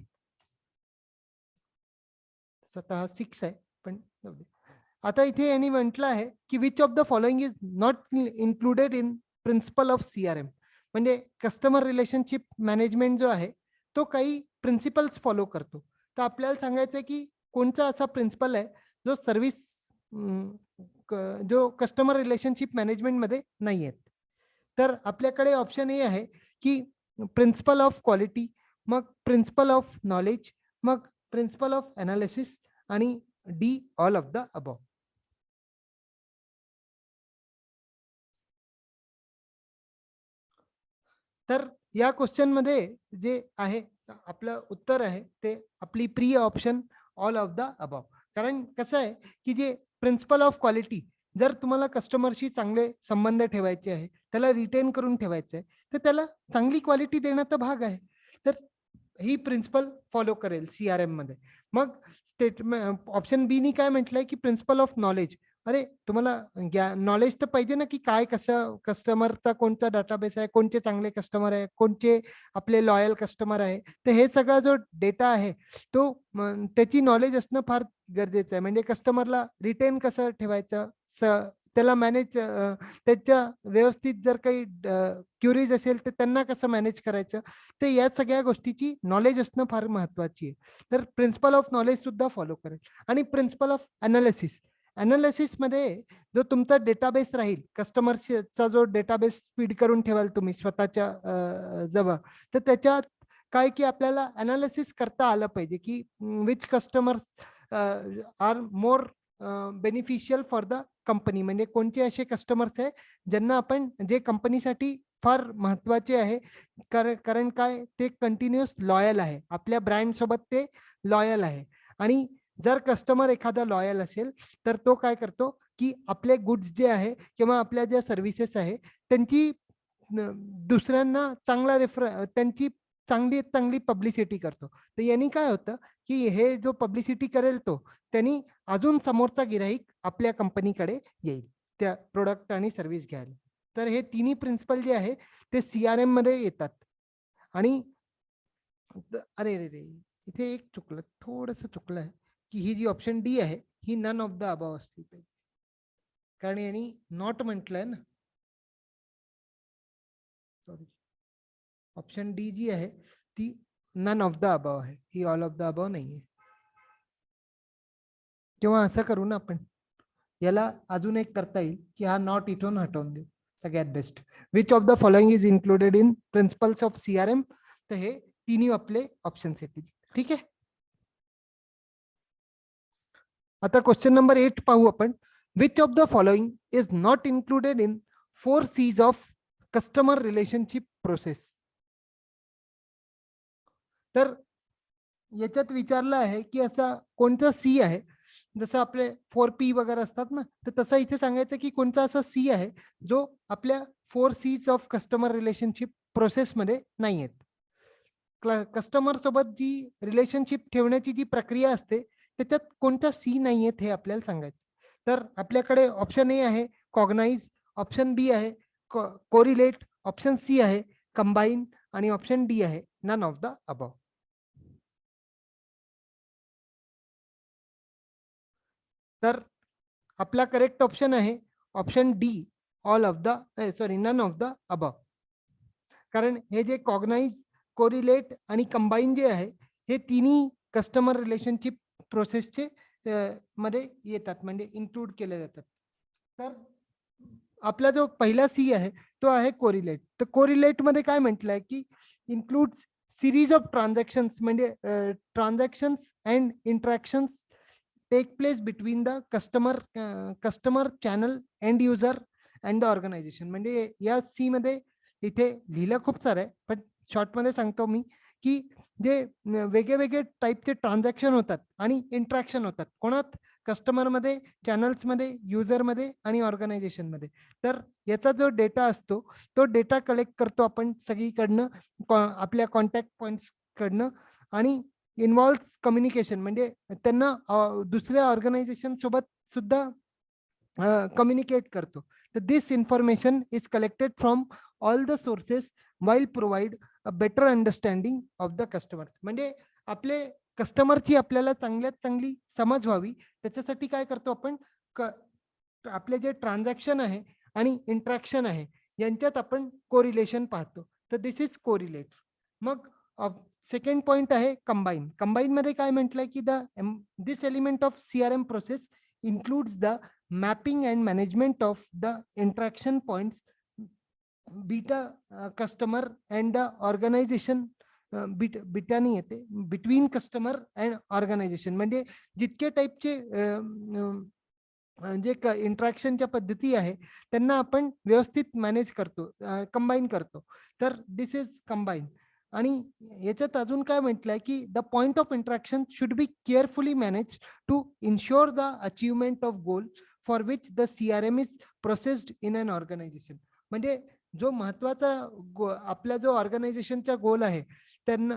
स्वतः 6 आहे पण जाऊ दे. आता इथे यांनी म्हटलं आहे की which of the following is not included in principle of CRM. म्हणजे कस्टमर रिलेशनशिप मॅनेजमेंट जो आहे तो काही प्रिन्सिपल्स फॉलो करतो. तर आपल्याला सांगायचं की कोणता असा प्रिन्सिपल आहे जो सर्व्हिस जो कस्टमर रिलेशनशिप मॅनेजमेंट मध्ये नाही आहेत. तर आपल्याकडे ऑप्शन ए आहे की प्रिन्सिपल ऑफ क्वालिटी, मग प्रिन्सिपल ऑफ नॉलेज, मग प्रिन्सिपल ऑफ अनालिसिस आणि D all of the above. तर या क्वेश्चन मध्ये जे आहे आपलं उत्तर आहे ते आपली pre option all of the above. कारण कसं आहे की जे प्रिन्सिपल ऑफ क्वालिटी, जर तुम्हाला कस्टमरशी चांगले संबंध ठेवायचे आहे, त्याला रिटेन करून ठेवायचे आहे, तर त्याला चांगली क्वालिटी देणं तर भाग आहे. तर ही प्रिन्सिपल फॉलो करेल CRM मध्ये. मग स्टेटमेंट ऑप्शन बी नी काय म्हटलंय की प्रिन्सिपल ऑफ नॉलेज. अरे तुम्हाला नॉलेज तर पाहिजे ना की काय कसं कस्टमरचा कोणता डाटाबेस आहे, कोणते चांगले कस्टमर आहे, कोणते आपले लॉयल कस्टमर आहे. तर हे सगळा जो डेटा आहे तो त्याची नॉलेज असणं फार गरजेचं आहे. म्हणजे कस्टमरला रिटेन कसं ठेवायचं, त्याला मॅनेज त्याच्या व्यवस्थित जर काही क्युरीज असेल तर त्यांना कसं मॅनेज करायचं, तर या सगळ्या गोष्टीची नॉलेज असणं फार महत्वाची आहे. तर प्रिन्सिपल ऑफ नॉलेज सुद्धा फॉलो करेल. आणि प्रिन्सिपल ऑफ अनालिसिस, अनालिसिस मध्ये जो तुमचा डेटाबेस राहील, कस्टमरचा जो डेटाबेस फीड करून ठेवाल तुम्ही स्वतःच्या जवळ, तर त्याच्यात काय की आपल्याला अनालिसिस करता आलं पाहिजे की which customers are more beneficial for the company. म्हणजे कोणते असे कस्टमर्स आहे ज्यांना आपण जे कंपनीसाठी फार महत्वाचे आहे, कारण काय ते कंटिन्युअस लॉयल आहे, आपल्या ब्रँड सोबत ते लॉयल आहे. आणि जर कस्टमर एखादा लॉयल असेल तर तो काय करतो की आपले गुड्स जे आहे किंवा आपल्या ज्या सर्व्हिसेस आहे त्यांची दुसऱ्यांना चांगला त्यांची चांगली चांगली पब्लिसिटी करतो. तर यांनी काय होतं की हे जो पब्लिसिटी करेल तो त्यांनी अजून समोरचा गिराईक आपल्या कंपनीकडे येईल त्या प्रोडक्ट आणि सर्व्हिस घ्यायला. तर हे तिन्ही प्रिन्सिपल जे आहे ते CRM मध्ये येतात. आणि अरे रे रे, इथे एक चुकलं, थोडस चुकलं आहे की ही जी ऑप्शन डी आहे ही नन ऑफ द अबव असली पाहिजे, कारण यांनी नॉट म्हटलंय ना. सॉरी, ऑप्शन डी जी आहे ती नन ऑफ द अबव आहे, ही ऑल ऑफ द अबव नाही आहे. किंवा असं करू ना आपण, याला अजून एक करता येईल की हा नॉट इथून हटवून देऊ. सगळ्यात best, which of the following is included in principles of CRM. तर हे तिन्ही आपले ऑप्शन्स येतील. ठीक आहे, आता क्वेश्चन नंबर 8 पाहू आपण. Which of the following is not included in 4 C's of customer relationship process. तर याच्यात विचारलं आहे की असा कोणता सी आहे, जसं आपले 4P वगैरे असतात ना, तर तसं इथे सांगायचं की कोणता असा सी आहे जो आपल्या 4 C's of customer relationship process मध्ये नाही आहेत. कस्टमर सोबत जी रिलेशनशिप ठेवण्याची जी प्रक्रिया असते त्याच्यात कोणता सी नाही आहेत हे आपल्याला सांगायचं. तर आपल्याकडे ऑप्शन ए आहे कॉग्नाइज, ऑप्शन बी आहे कोरिलेट, ऑप्शन सी आहे कंबाईन आणि ऑप्शन डी आहे नन ऑफ द अबव. तर आपला करेक्ट ऑप्शन आहे option D, all of the sorry none of the above. कारण हे जे कॉग्नाइज, कोरिलेट आणि कंबाईन जे आहे हे तिन्ही कस्टमर रिलेशनशिप प्रोसेसचे मध्ये येतात, म्हणजे इन्क्लूड केले जातात. तर आपला जो पहिला सी आहे तो आहे कोरिलेट. तर कोरिलेट मध्ये काय म्हटलंय की इन्क्लूड्स सिरीज ऑफ ट्रान्झॅक्शन्स, म्हणजे transactions and interactions take place between the customer channel, end user and the organisation. म्हणजे या सी मध्ये इथे लिहिलं खूप सारं आहे पण शॉर्ट मध्ये सांगतो मी की जे वेगळे वेगळे टाईपचे ट्रान्झॅक्शन होतात आणि इंटरॅक्शन होतात कोणात, कस्टमरमध्ये, चॅनल्समध्ये, युजरमध्ये आणि ऑर्गनायझेशनमध्ये. तर याचा जो डेटा असतो तो डेटा कलेक्ट करतो आपण सगळीकडनं, आपल्या कॉन्टॅक्ट पॉइंट्स कडनं, आणि इन्व्हॉल्व्स कम्युनिकेशन, म्हणजे त्यांना दुसऱ्या ऑर्गनायझेशन सोबत सुद्धा कम्युनिकेट करतो. तर this information is collected from all the sources while provide a better understanding of the customers. म्हणजे आपले कस्टमरची आपल्याला चांगल्यात चांगली समज व्हावी त्याच्यासाठी काय करतो आपण, आपले जे ट्रान्झॅक्शन आहे आणि इंटरॅक्शन आहे यांच्यात आपण कोरिलेशन पाहतो. तर दिस इज कोरिलेट. मग सेकंड पॉइंट आहे कंबाईन. कंबाईन मध्ये काय म्हटलंय की this element of CRM process includes the mapping and management of the interaction points beta customer and the organization, बिटानी येते बिटवीन कस्टमर अँड ऑर्गनायझेशन. म्हणजे जितके टाईपचे जे इंटरॅक्शनच्या पद्धती आहे त्यांना आपण व्यवस्थित मॅनेज करतो, कंबाईन करतो. तर दिस इज कंबाईन. आणि याच्यात अजून काय म्हटलंय की the point of interaction should be carefully manage to ensure the achievement of goal for which the CRM is processed in an organisation. म्हणजे जो महत्वाचा आपला जो ऑर्गनायझेशनचा गोल आहे त्यांना,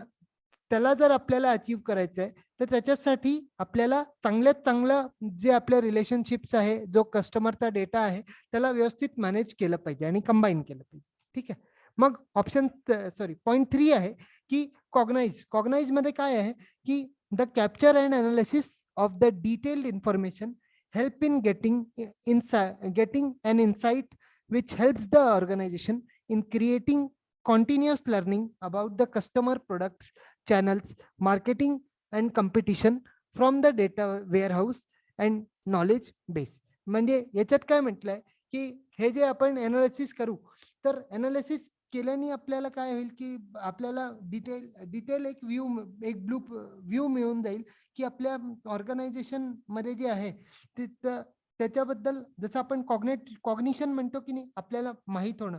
त्याला जर आपल्याला अचीव करायचं आहे तर त्याच्यासाठी आपल्याला चांगल्यात चांगलं जे आपल्या रिलेशनशिप्स आहे, जो कस्टमरचा डेटा आहे त्याला व्यवस्थित मॅनेज केलं पाहिजे आणि कंबाईन केलं पाहिजे. ठीक आहे. मग ऑप्शन पॉइंट 3 आहे की कॉग्नाइज. कॉग्नाइज मध्ये काय आहे की the capture and analysis of the detailed information help in getting an insight which helps the organization in creating continuous learning about the customer products, channels, marketing and competition from the data warehouse and knowledge base. म्हणजे याच्यात काय म्हटलंय की हे जे आपण analysis करू, तर एनालिसिस केल्याने आपल्याला काय होईल की आपल्याला डिटेल एक ब्लू व्ह्यू मिळून जाईल की आपल्या ऑर्गनायझेशन मध्ये जे आहे त्याच्याबद्दल, जसं आपण कॉग्निशन म्हणतो की नाही, आपल्याला माहित होणं,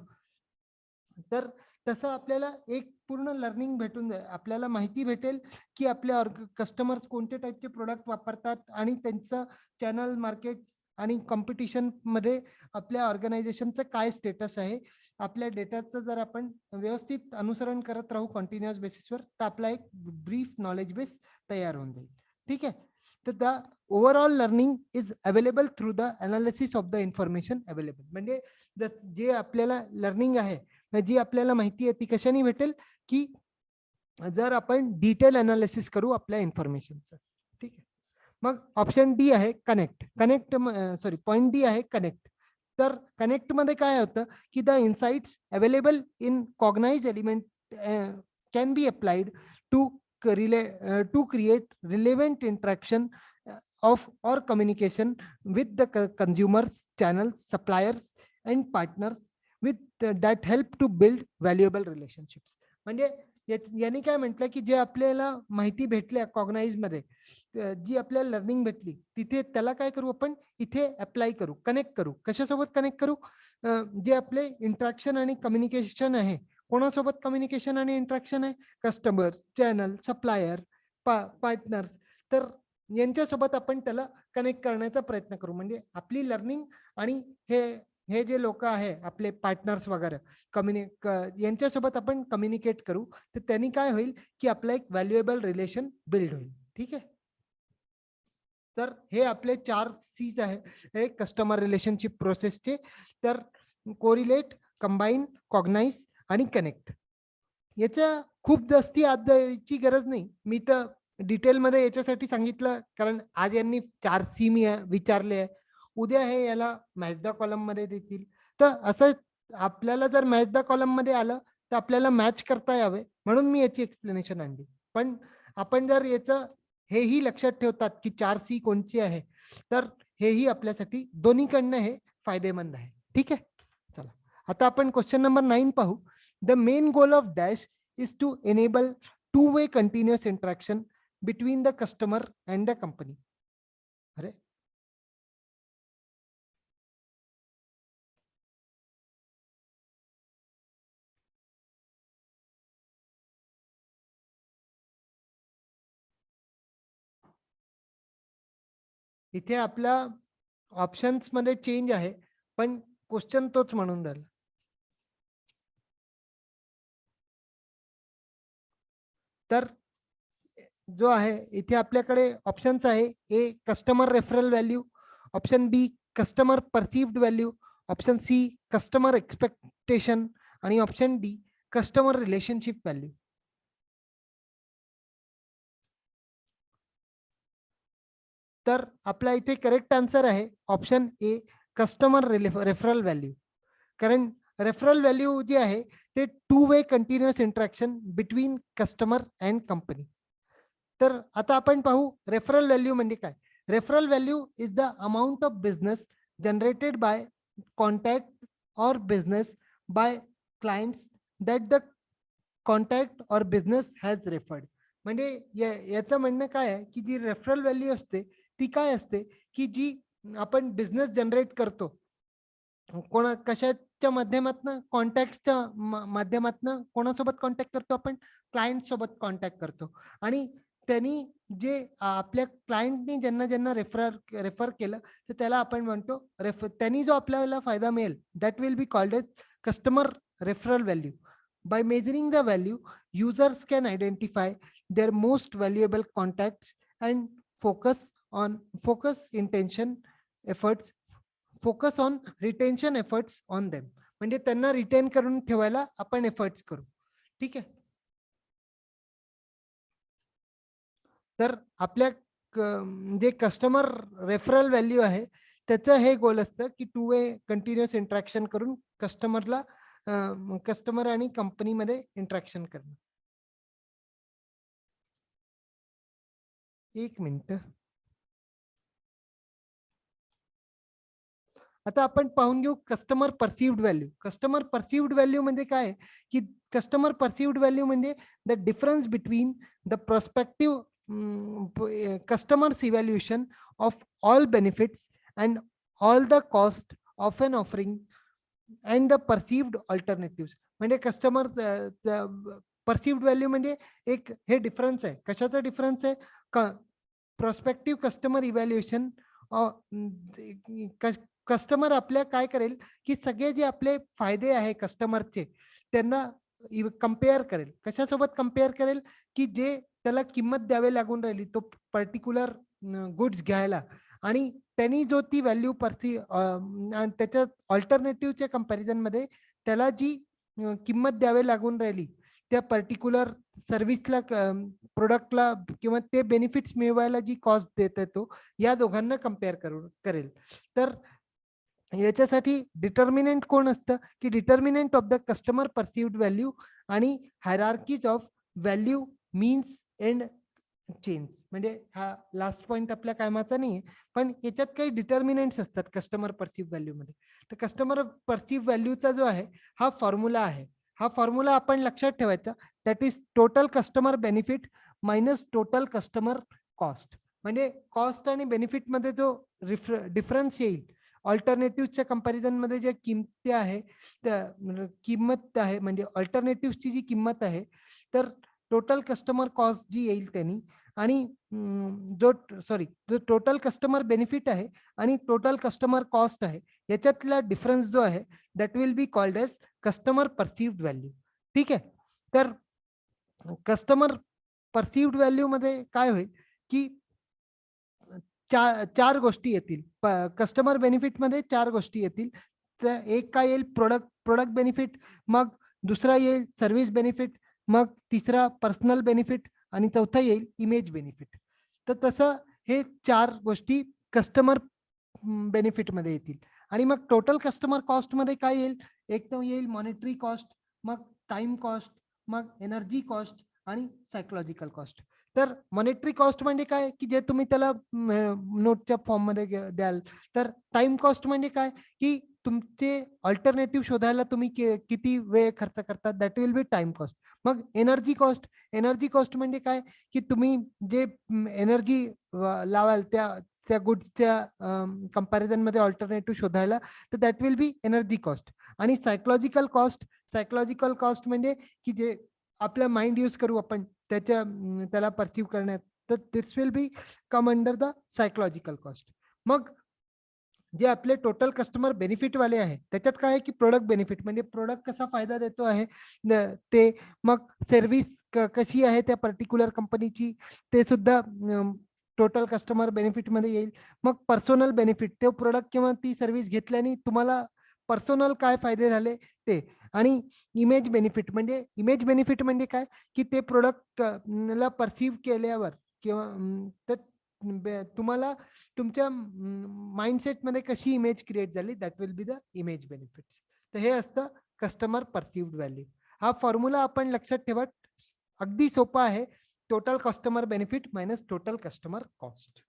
तर तसं आपल्याला एक पूर्ण लर्निंग भेटून जाईल. आपल्याला माहिती भेटेल की आपल्या कस्टमर्स कोणते टाईपचे प्रोडक्ट वापरतात आणि त्यांचं चॅनल, मार्केट आणि कॉम्पिटिशन मध्ये आपल्या ऑर्गनायझेशनचं काय स्टेटस आहे. आपल्या डेटाचं जर आपण व्यवस्थित अनुसरण करत राहू कंटिन्युअस बेसिसवर, तर आपला एक ब्रीफ नॉलेज बेस तयार होऊन जाईल. ठीक आहे. तर the overall learning is available through the analysis of the information available. म्हणजे जे आपल्याला लर्निंग आहे, जी आपल्याला माहिती आहे ती कशाने भेटेल की जर आपण डिटेल अनालिसिस करू आपल्या इन्फॉर्मेशनचं. ठीक आहे. मग ऑप्शन डी आहे पॉइंट डी आहे कनेक्ट. तर कनेक्ट मध्ये काय होतं की the insights available in cognize element can be applied to create relevant interaction of or communication with the consumers, channels, suppliers and partners with that help to build valuable relationships. म्हणजे यांनी काय म्हटलं की जे आपल्याला माहिती भेटल्या कॉग्नाइज मध्ये, जी आपल्याला लर्निंग भेटली तिथे त्याला काय करू आपण इथे अप्लाय करू, कनेक्ट करू. कशासोबत कनेक्ट करू, जे आपले इंटरॅक्शन आणि कम्युनिकेशन आहे, कोणासोबत कम्युनिकेशन आणि इंटरॅक्शन आहे, कस्टमर, चॅनल, सप्लायर, पार्टनर्स, तर यांच्यासोबत आपण त्याला कनेक्ट करण्याचा प्रयत्न करू. म्हणजे आपली लर्निंग आणि हे जे लोक आहे आपले पार्टनर्स वगैरे यांच्यासोबत आपण कम्युनिकेट करू. तर त्यांनी काय होईल की आपलं एक व्हॅल्युएबल रिलेशन बिल्ड होईल. ठीक आहे. तर हे आपले 4 सीज आहे कस्टमर रिलेशनशिप प्रोसेसचे. तर कोरिलेट, कंबाईन, कॉग्नाइज आणि कनेक्ट. याच्या खूप जास्ती आज जायची गरज नाही. मी तर डिटेलमध्ये याच्यासाठी सांगितलं कारण आज यांनी 4 सी मी विचारले आहे. उद्या हे याला मॅच द कॉलम मध्ये देतील. तर असं आपल्याला जर मॅच द कॉलम मध्ये आलं तर आपल्याला मॅच करता यावे म्हणून मी याची एक्सप्लेनेशन आणली. पण आपण जर याचं हेही लक्षात ठेवतात की 4 सी कोणची आहे, तर हेही आपल्यासाठी दोन्हीकडनं हे फायदेमंद आहे. ठीक आहे. चला आता आपण क्वेश्चन नंबर 9 पाहू. The main goal of Dash is to enable two-way continuous interaction between the customer and the company. अरे इथे आपल्या ऑप्शन्स मध्ये चेंज आहे, पण क्वेश्चन तोच म्हणून राहिला. तर जो आहे इथे आपल्याकडे ऑप्शन्स आहे, A customer referral value, option B customer perceived value, option C customer expectation आणि option D customer relationship value. तर आपला इथे करेक्ट आन्सर आहे option A customer referral value. कारण रेफरल व्हॅल्यू जे आहे ते two way continuous interaction between customer and company. तर आता आपण पाहू रेफरल व्हॅल्यू म्हणजे काय. Referral value is the amount of business generated by contact और business by clients that the contact और बिझनेस हॅज रेफर्ड. म्हणजे याचं म्हणणं काय आहे की जी रेफरल व्हॅल्यू असते ती काय असते की जी आपण बिझनेस जनरेट करतो कशाच्या माध्यमातून, कॉन्टॅक्टच्या माध्यमातून कोणासोबत कॉन्टॅक्ट करतो आपण, क्लायंट सोबत कॉन्टॅक्ट करतो. आणि त्यांनी जे आपल्या क्लायंटनी ज्यांना ज्यांना रेफर केलं तर त्याला आपण म्हणतो त्यांनी जो आपल्याला फायदा मिळेल that will be called as customer referral value. By measuring the value users can identify their most valuable contacts and focus intention efforts focus on retention efforts on them. म्हणजे त्यांना रिटेन करून ठेवायला आपण एफर्ट्स करू. ठीक आहे. तर आपल्या जे कस्टमर रेफरल व्हॅल्यू आहे त्याचं हे गोल असतं की टू वे कंटिन्युअस इंटरॅक्शन करून कस्टमर आणि कंपनीमध्ये इंटरॅक्शन करणं. एक मिनिट. आता आपण पाहून घेऊ customer perceived value. Customer perceived value म्हणजे काय की कस्टमर परसिव्ड व्हॅल्यू म्हणजे the difference between the prospective customers evaluation of all benefits and all the cost of an offering and the perceived alternatives. म्हणजे customer perceived value म्हणजे एक हे difference आहे. कशाचा डिफरन्स आहे? प्रोस्पेक्टिव्ह कस्टमर इव्हॅल्युएशन. कस्टमर आपल्या काय करेल की सगळे जे आपले फायदे आहे कस्टमरचे त्यांना कम्पेअर करेल. कशासोबत कम्पेअर करेल की जे त्याला किंमत द्यावी लागून राहिली तो पर्टिक्युलर गुड्स घ्यायला, आणि त्यांनी जो ती व्हॅल्यू त्याच्या ऑल्टरनेटिव्हच्या कंपॅरिझन मध्ये त्याला जी किंमत द्यावी लागून राहिली त्या पर्टिक्युलर सर्व्हिसला, प्रोडक्टला किंवा ते बेनिफिट्स मिळवायला जी कॉस्ट देत तो या दोघांना कम्पेअर करेल. तर याच्यासाठी डिटर्मिनंट कोण असतं की determinant of the customer perceived value आणि hierarchies of value means end change. म्हणजे हा लास्ट पॉइंट आपल्या कामाचा नाही, पण याच्यात काही डिटर्मिनंट्स असतात कस्टमर परसिव्ह व्हॅल्यू मध्ये. तर कस्टमर परसिव्ह व्हॅल्यूचा जो आहे हा फॉर्म्युला आहे. हा फॉर्म्युला आपण लक्षात ठेवायचा. That is total customer benefit minus total customer cost. म्हणजे कॉस्ट आणि बेनिफिट मध्ये जो डिफरन्स येईल ऑल्टरनेटिव्हच्या कंपॅरिझन मध्ये जे किमती आहे त्या किंमत आहे म्हणजे ऑल्टरनेटिव्हची जी किंमत आहे तर टोटल कस्टमर कॉस्ट जी येईल त्यांनी, आणि जो टोटल कस्टमर बेनिफिट आहे आणि टोटल कस्टमर कॉस्ट आहे याच्यातला डिफरन्स जो आहे that will be called as customer perceived value. ठीक आहे. तर कस्टमर परसिव्ड व्हॅल्यू मध्ये काय होईल की चार गोष्टी येतील. कस्टमर बेनिफिट मध्ये चार गोष्टी येतील. तर एक काय येईल प्रोडक्ट बेनिफिट, मग दुसरा येईल सर्व्हिस बेनिफिट, मग तिसरा पर्सनल बेनिफिट आणि चौथा येईल इमेज बेनिफिट. तर तसं हे चार गोष्टी कस्टमर बेनिफिट मध्ये येतील. आणि मग टोटल कस्टमर कॉस्ट मध्ये काय येईल? एक तर येईल मॉनिटरी कॉस्ट, मग टाइम कॉस्ट, मग एनर्जी कॉस्ट आणि सायकोलॉजिकल कॉस्ट. तर मॉनिटरी कॉस्ट म्हणजे काय की जे तुम्ही त्याला नोटच्या फॉर्म मध्ये द्याल. तर टाइम कॉस्ट म्हणजे काय की तुमचे अल्टरनेटिव्ह शोधायला तुम्ही किती वेळ खर्च करतात that will B time cost. मग एनर्जी कॉस्ट म्हणजे काय की तुम्ही जे एनर्जी लावाल त्या गुड्सच्या कंपॅरिझन मध्ये अल्टरनेटिव्ह शोधायला तर that will B energy cost. आणि सायकोलॉजिकल कॉस्ट म्हणजे की जे आपलं माइंड यूज करू आपण त्याला परसिव्ह करण्यात, तर this will become under the psychological cost. मग जे आपले टोटल कस्टमर बेनिफिट वाले आहे त्याच्यात काय आहे की प्रोडक्ट बेनिफिट म्हणजे प्रोडक्ट कसा फायदा देतो आहे ते, मग सर्व्हिस कशी आहे त्या पर्टिक्युलर कंपनीची ते सुद्धा टोटल कस्टमर बेनिफिट मध्ये येईल. मग पर्सनल बेनिफिट, ते प्रोडक्ट किंवा ती सर्व्हिस घेतल्याने तुम्हाला पर्सनल काय फायदे झाले ते. आणि इमेज बेनिफिट म्हणजे काय की ते प्रोडक्ट ला परसिव्ह केल्यावर किंवा तुम्हाला तुमच्या माइंडसेट मध्ये कशी इमेज क्रिएट झाली, that will be the image benefits. तर हे असतं कस्टमर परसिव्ड व्हॅल्यू. हा फॉर्म्युला आपण लक्षात ठेवा, अगदी सोपा आहे. Total customer benefit minus total customer cost.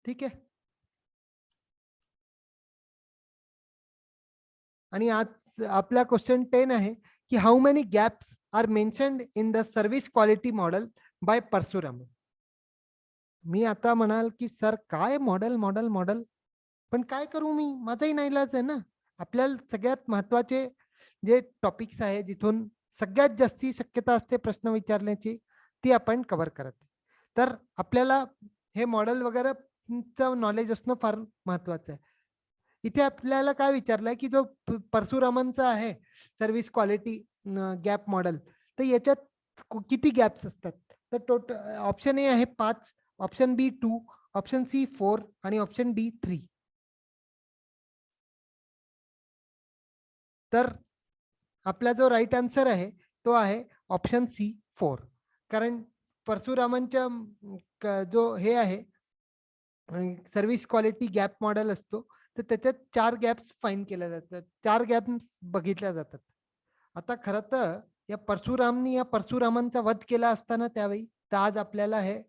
ठीक आहे. आणि आज आपला क्वेश्चन 10 आहे की how many gaps are mentioned in the service quality model by Parashuram. मी आता म्हणाल की सर काय मॉडेल मॉडेल मॉडेल, पण काय करू मी, माझाही नाईलाज आहे ना. आपल्याला सगळ्यात महत्वाचे जे टॉपिक्स आहे जिथून सगळ्यात जास्ती शक्यता असते प्रश्न विचारण्याची, ती आपण कव्हर करत. तर आपल्याला हे मॉडेल वगैरे नॉलेज असणं फार महत्वाचं आहे. इथे आपल्याला काय विचारलंय की जो परशुरामांचा आहे सर्व्हिस क्वालिटी गॅप मॉडेल, तर याच्यात किती गॅप्स असतात. तर टोटल ऑप्शन ए आहे 5, ऑप्शन बी 2, ऑप्शन सी 4 आणि ऑप्शन डी 3. तर आपला जो राईट आन्सर आहे तो आहे ऑप्शन सी 4. कारण परशुरामांच्या जो हे आहे सर्व्हिस क्वालिटी गॅप मॉडेल असतो, तर त्याच्यात 4 गॅप्स फाईन केल्या जातात, 4 गॅप्स बघितल्या जातात. आता खरं तर या परशुरामांचा वध केला असताना त्यावेळी, तर आज आपल्याला हे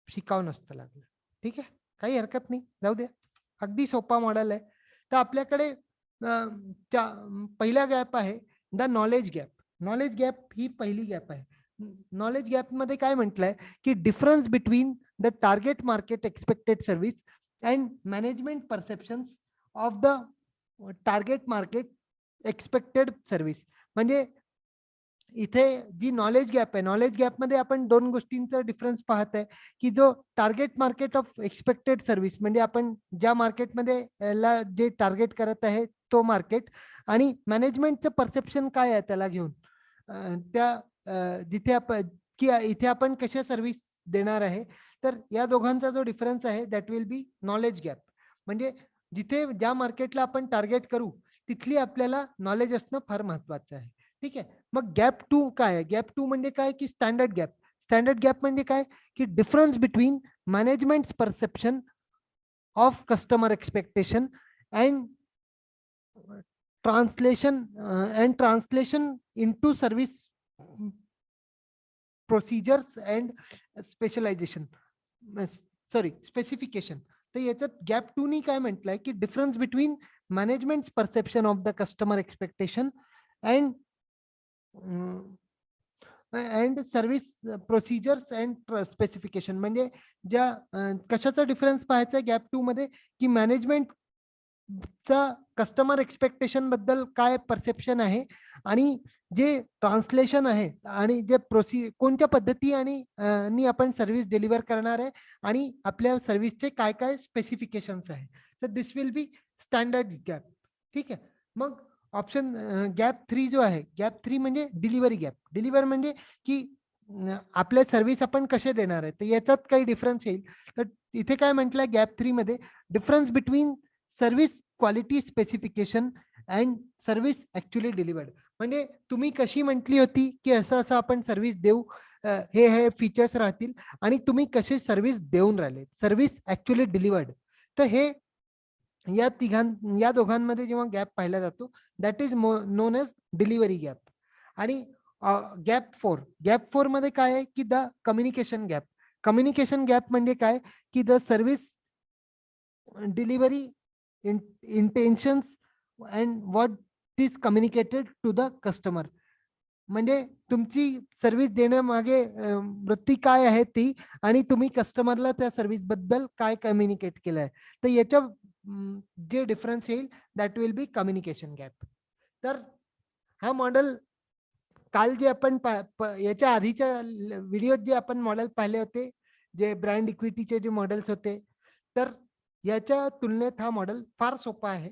शिकावं नसतं लागलं. ठीक आहे, काही हरकत नाही, जाऊ द्या. अगदी सोपा मॉडेल आहे. तर आपल्याकडे पहिला गॅप आहे the knowledge gap. Knowledge gap ही पहिली गॅप आहे. नॉलेज गॅप मध्ये काय म्हटलंय की difference between the target market expected service and management perceptions of the target market expected service. म्हणजे इथे जी नॉलेज गॅप आहे, नॉलेज गॅप मध्ये आपण 2 गोष्टींचा डिफरन्स पाहत आहे की जो target market of expected service म्हणजे आपण ज्या मार्केटमध्ये जे टार्गेट करत आहे तो मार्केट, आणि मॅनेजमेंटचं परसेप्शन काय आहे त्याला घेऊन, जिथे आपण की इथे आपण कशा सर्व्हिस देणार आहे. तर या दोघांचा जो डिफरन्स आहे that will B knowledge gap. म्हणजे जिथे ज्या मार्केटला आपण टार्गेट करू तिथली आपल्याला नॉलेज असणं फार महत्वाचं आहे. ठीक आहे. मग गॅप 2 काय आहे? गॅप 2 म्हणजे काय की स्टँडर्ड गॅप. स्टँडर्ड गॅप म्हणजे काय की difference between management's perception of customer expectation and translation into service procedures and specialisation, specification. तर याच्यात गॅप 2 नी काय म्हटलंय की difference between management perception of the customer expectation and service procedures and specification. म्हणजे ज्या कशाचा डिफरन्स पाहायचा गॅप 2 मध्ये की मॅनेजमेंट चा कस्टमर एक्सपेक्टेशन बद्दल काय परसेप्शन आहे आणि जे ट्रान्सलेशन आहे आणि जे कोणत्या पद्धती आणि नी आपण सर्व्हिस डिलिव्हर करणार आहे आणि आपल्या सर्व्हिसचे काय काय स्पेसिफिकेशन्स आहे. तर this will B standard gap. ठीक आहे. मग ऑप्शन गॅप 3 जो आहे, गॅप 3 म्हणजे डिलिव्हरी गॅप. डिलिव्हर म्हणजे की आपल्या सर्व्हिस आपण कसे देणार आहे, तर याच्यात काही डिफरन्स येईल. तर इथे काय म्हटलंय गॅप 3 मध्ये difference between service quality specification and service actually delivered. म्हणजे तुम्ही कशी म्हटली होती की असं असं आपण सर्व्हिस देऊ, हे फीचर्स राहतील आणि तुम्ही कसे सर्व्हिस देऊन राहिले, सर्व्हिस ऍक्च्युअली डिलिव्हर्ड. तर हे या दोघांमध्ये जेव्हा गॅप पाहिला जातो that is known as delivery gap. आणि गॅप 4 मध्ये काय आहे की the communication gap. Communication gap म्हणजे काय की the service delivery intentions and what is communicated to the customer. म्हणजे तुमची सर्व्हिस देण्यामागे वृत्ती काय आहे ती आणि तुम्ही कस्टमरला त्या सर्व्हिस बद्दल काय कम्युनिकेट केलंय, तर याच्या जे डिफरन्स येईल that will B communication gap. तर हा मॉडेल काल जे आपण याच्या आधीच्या व्हिडिओत जे आपण मॉडेल पाहिले होते, जे ब्रँड इक्विटीचे जे मॉडेल्स होते, तर याच्या तुलनेत हा मॉडेल फार सोपा आहे.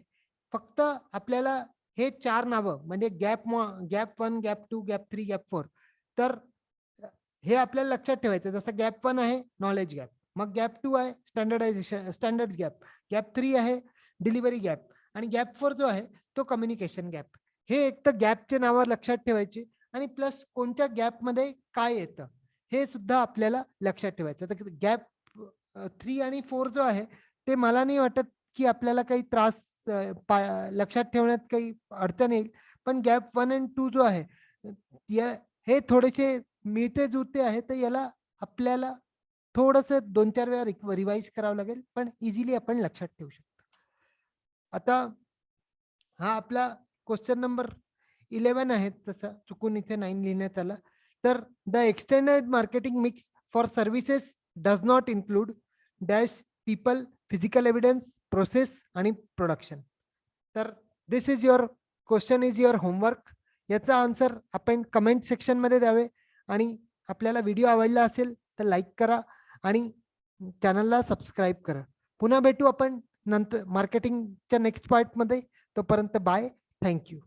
फक्त आपल्याला हे 4 नावं म्हणजे गॅप 1, गॅप 2, गॅप 3, गॅप 4 तर हे आपल्याला लक्षात ठेवायचं. जसं गॅप 1 आहे नॉलेज गॅप, मग गॅप 2 आहे स्टँडर्ड गॅप, गॅप 3 आहे डिलिव्हरी गॅप आणि गॅप 4 जो आहे तो कम्युनिकेशन गॅप. हे एक तर गॅपचे नावं लक्षात ठेवायची आणि प्लस कोणत्या गॅपमध्ये काय येतं हे सुद्धा आपल्याला लक्षात ठेवायचं. तर गॅप 3 आणि 4 जो आहे ते मला नाही वाटत की आपल्याला काही त्रास लक्षात ठेवण्यात काही अडचण येईल. पण गॅप 1 आणि 2 जो आहे हे थोडेसे मिळते जुळते आहे, तर याला आपल्याला थोडंसं 2-4 वेळा रिवाइज करावं लागेल, पण इझिली आपण लक्षात ठेवू शकतो. आता हा आपला क्वेश्चन नंबर 11 आहे. तसं चुकून इथे 9 लिहिण्यात आलं. तर the extended marketing mix for services does not include dash people, physical evidence, process आणि प्रोडक्शन. तर this is your question is your homework. याचा आन्सर आपण कमेंट सेक्शनमध्ये द्यावे आणि आपल्याला व्हिडिओ आवडला असेल तर लाईक करा आणि चॅनलला सबस्क्राईब करा. पुन्हा भेटू आपण नंतर मार्केटिंगच्या नेक्स्ट पार्टमध्ये. तोपर्यंत बाय. Thank you.